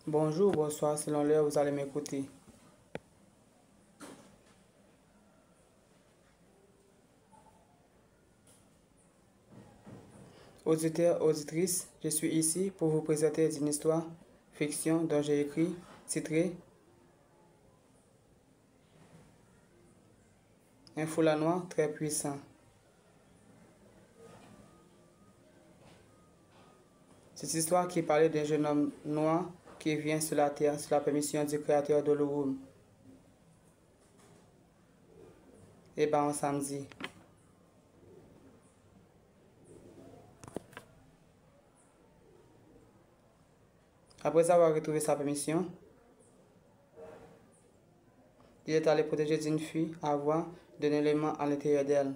Bonjour, bonsoir, selon l'heure, vous allez m'écouter. Auditeurs, auditrices, je suis ici pour vous présenter une histoire fiction dont j'ai écrit, titrée Un foulard noir très puissant. Cette histoire qui parlait d'un jeune homme noir qui vient sur la terre sous la permission du créateur d'Olorum. Et un samedi. Après avoir retrouvé sa permission, il est allé protéger d'une fille à avoir d'un élément à l'intérieur d'elle.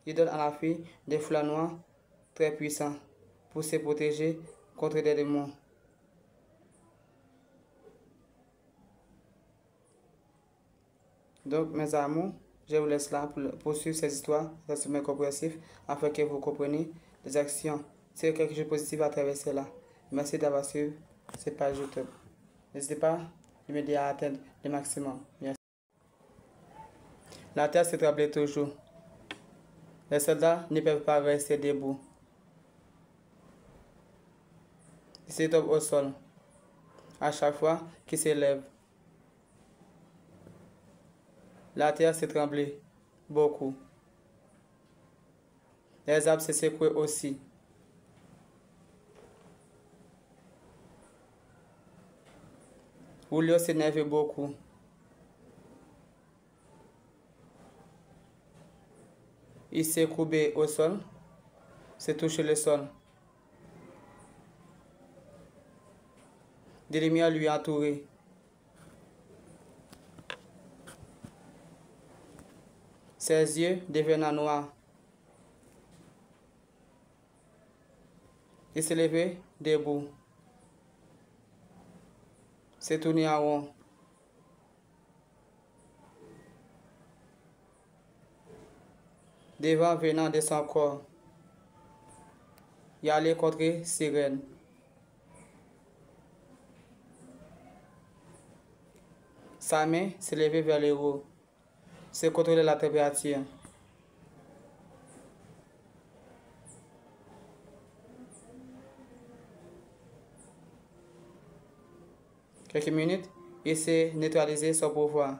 Il donne à la fille des foulards noirs très puissants pour se protéger contre des démons. Donc, mes amours, je vous laisse là pour poursuivre cette histoire, résumé compréhensif, afin que vous compreniez les actions. C'est quelque chose de positif à travers cela. Merci d'avoir suivi cette page YouTube. N'hésitez pas de m'aider à atteindre le maximum. Merci. La terre se tremblait toujours. Les soldats ne peuvent pas rester debout. Ils se tombent au sol à chaque fois qu'ils se lèvent. La terre se tremblait beaucoup. Les arbres se secouaient aussi. Julio s'énervait beaucoup. Il s'est courbé au sol, s'est touché le sol. Des lumières lui entouraient. Ses yeux devenaient noirs. Il s'est levé debout. S'est tourné en rond. Des vents venant de son corps. Il allait contre Sirène. Sa main s'est levée vers le haut. Se contrôler la température. Quelques minutes, il s'est neutralisé son pouvoir.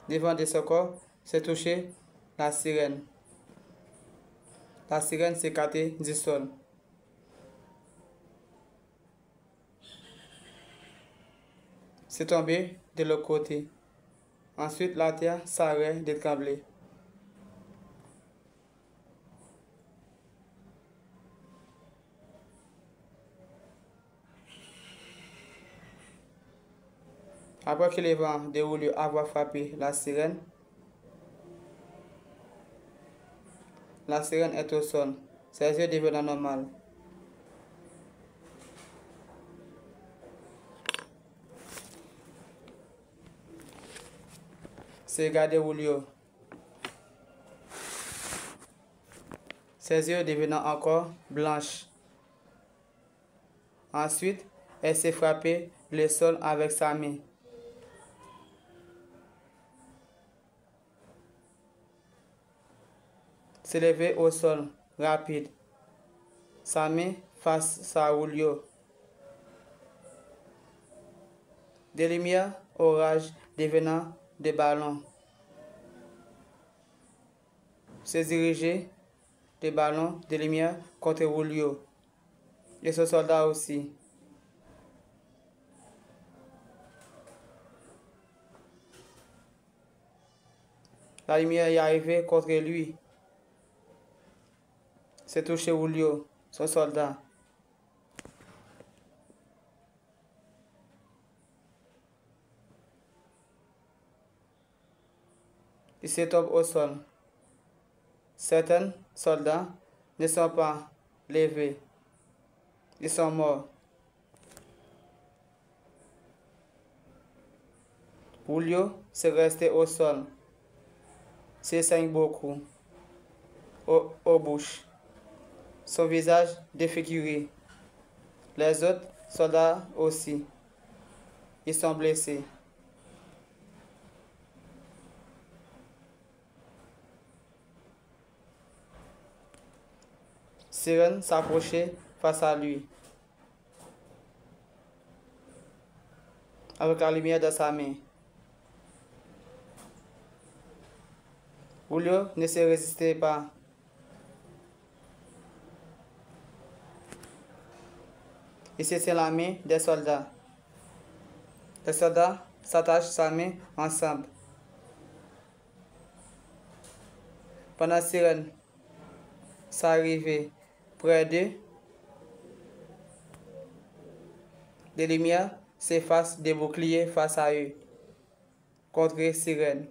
Devant de son corps, s'est touché la sirène. La sirène s'est écartée du sol. C'est tombé de l'autre côté. Ensuite, la terre s'arrête de trembler. Après que les vents de Julio avoir frappé la sirène est au sol. Ses yeux deviennent normaux. C'est regardé Julio. Ses yeux devenant encore blanches. Ensuite, elle s'est frappée le sol avec sa main. S'est levée au sol, rapide. Sa main face à Julio. Des lumières orage devenant des ballons. Se diriger des ballons de lumière contre Julio. Et ce soldat aussi. La lumière est arrivée contre lui. C'est touché Julio, son soldat. Il se tombe au sol. Certains soldats ne sont pas levés. Ils sont morts. Julio s'est resté au sol. Se saigne beaucoup aux bouches. son visage défiguré. Les autres soldats aussi. Ils sont blessés. Sirène s'approchait face à lui, avec la lumière de sa main. Julio ne se résistait pas. Il se tient la main des soldats. Les soldats s'attachent sa main ensemble. Pendant que Sirène s'arrivait près d'eux, des lumières s'effacent des boucliers face à eux, contre Sirène.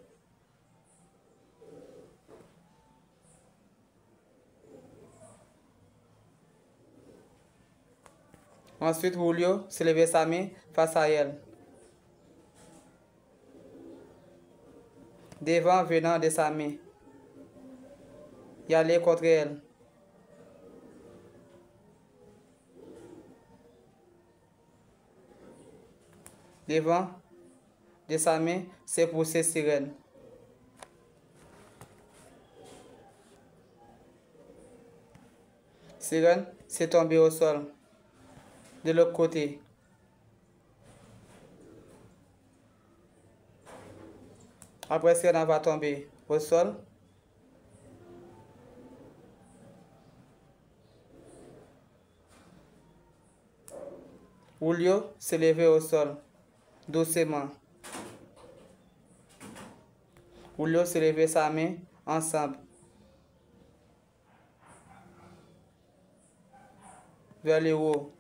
Ensuite, Julio se levait sa main face à elle. Des vents venant de sa main y allaient contre elle. Des vents de sa main se poussaient Sirène. Sirène s'est tombée au sol. De l'autre côté, après Sirène va tomber au sol, Julio se levait au sol, doucement. Julio se levait sa main ensemble, vers le haut.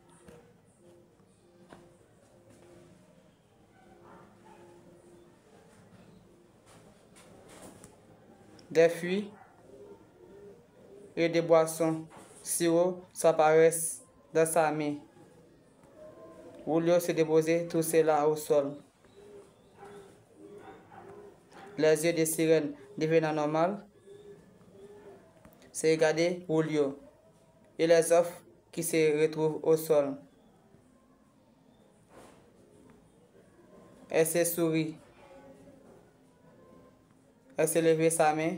Des fruits et des boissons sirop s'apparaissent dans sa main. Julio se déposait tout cela au sol. Les yeux de Sirène devenant normaux, c'est regarder Julio et les offres qui se retrouvent au sol. Elle se sourit. Elle se levait sa main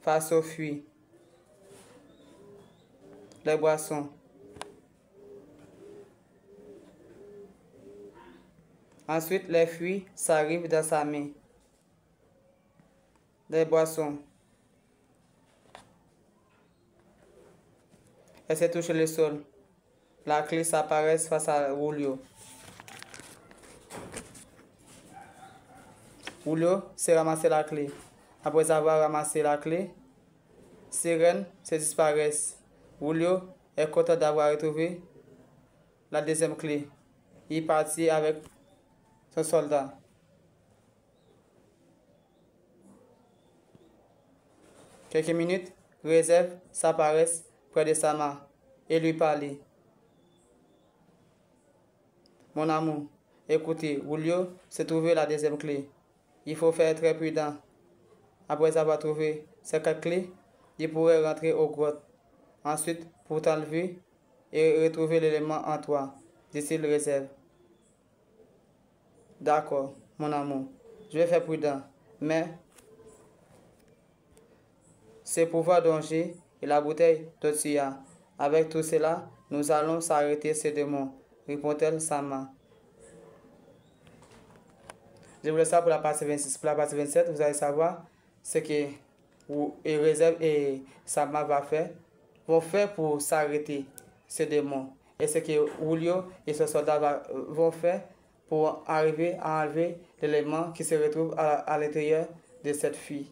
face aux fruits, les boissons. Ensuite, les fruits s'arrivent dans sa main, les boissons. Elle se touche le sol. La clé s'apparaît face à Julio. Julio se ramasse la clé. Après avoir ramassé la clé, Sirène se disparaît. Julio est content d'avoir retrouvé la deuxième clé. Il partit avec son soldat. Quelques minutes, Réserve s'apparaît près de Sama et lui parle. Mon amour, écoutez, Julio s'est trouvé la deuxième clé. Il faut faire très prudent. Après avoir trouvé ces 4 clés, il pourrait rentrer aux grottes. Ensuite, pour t'enlever et retrouver l'élément en toi, dit-il Réserve. D'accord, mon amour, je vais faire prudent, mais c'est pouvoir danger et la bouteille d'Otsuya. Avec tout cela, nous allons s'arrêter ces démons, répond-elle Sama. Je vous laisse ça pour la partie 26. Pour la partie 27, vous allez savoir ce que Réserve et Sama vont faire pour s'arrêter ces démons. Et ce que Julio et ses soldats vont faire pour arriver à enlever l'élément qui se retrouve à l'intérieur de cette fille.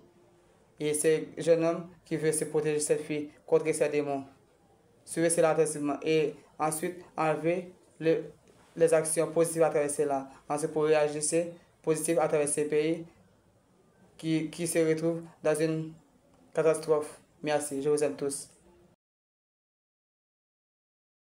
Et c'est un jeune homme qui veut se protéger de cette fille contre ces démons. Suivez cela attentivement et ensuite enlever les actions positives à travers cela. Ensuite pour réagir positif à travers ces pays qui se retrouvent dans une catastrophe. Merci, je vous aime tous.